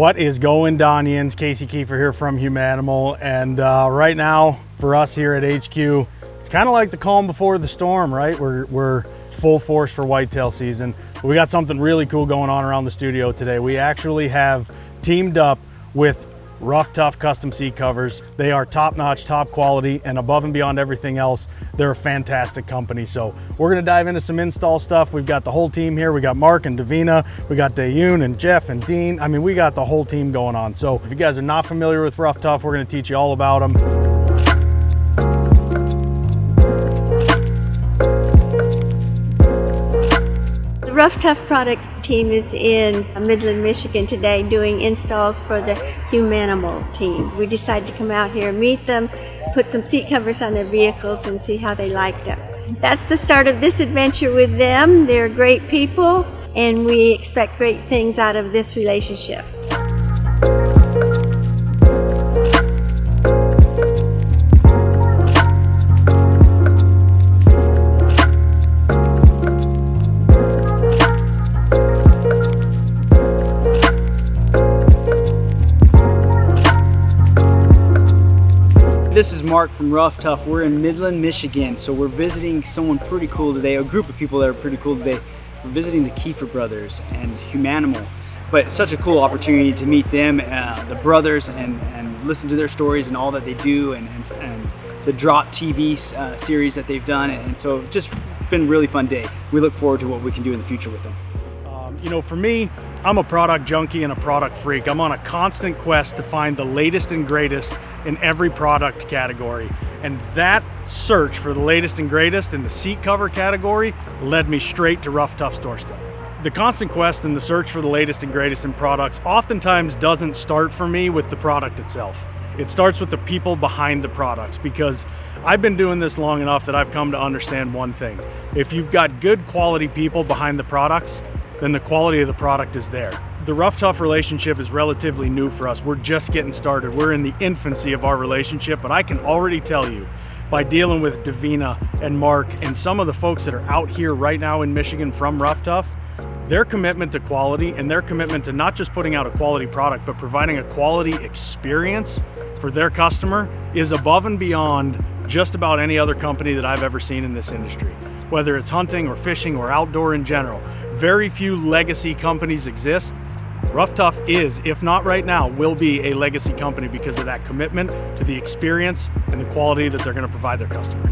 What is going, Donians? Casey Kiefer here from Humanimal, and right now for us here at HQ, it's kind of like the calm before the storm, right? We're full force for whitetail season. But we got something really cool going on around the studio today. We actually have teamed up with Ruff Tuff custom seat covers. They are top-notch, top quality, and above and beyond everything else, they're a fantastic company. So we're gonna dive into some install stuff. We've got the whole team here. We got Mark and Davina, we got Dayun and Jeff and Dean. I mean, we got the whole team going on. So if you guys are not familiar with Ruff Tuff, we're gonna teach you all about them. The Ruff Tuff product team is in Midland, Michigan today doing installs for the Humanimal team. We decided to come out here, meet them, put some seat covers on their vehicles and see how they liked them. That's the start of this adventure with them. They're great people and we expect great things out of this relationship. This is Mark from Ruff Tuff. We're in Midland, Michigan, so we're visiting someone pretty cool today, a group of people that are pretty cool today. We're visiting the Kiefer brothers and Humanimal, but it's such a cool opportunity to meet them, the brothers, and listen to their stories and all that they do, and the Drop TV series that they've done, and so just been a really fun day. We look forward to what we can do in the future with them. You know, for me, I'm a product junkie and a product freak. I'm on a constant quest to find the latest and greatest in every product category. And that search for the latest and greatest in the seat cover category led me straight to Ruff Tuff's doorstep. The constant quest and the search for the latest and greatest in products oftentimes doesn't start for me with the product itself. It starts with the people behind the products, because I've been doing this long enough that I've come to understand one thing. If you've got good quality people behind the products, then the quality of the product is there. The Ruff Tuff relationship is relatively new for us. We're just getting started. We're in the infancy of our relationship, but I can already tell you, by dealing with Davina and Mark and some of the folks that are out here right now in Michigan from Ruff Tuff, their commitment to quality and their commitment to not just putting out a quality product, but providing a quality experience for their customer is above and beyond just about any other company that I've ever seen in this industry. Whether it's hunting or fishing or outdoor in general, very few legacy companies exist. Ruff Tuff is, if not right now, will be a legacy company because of that commitment to the experience and the quality that they're going to provide their customer.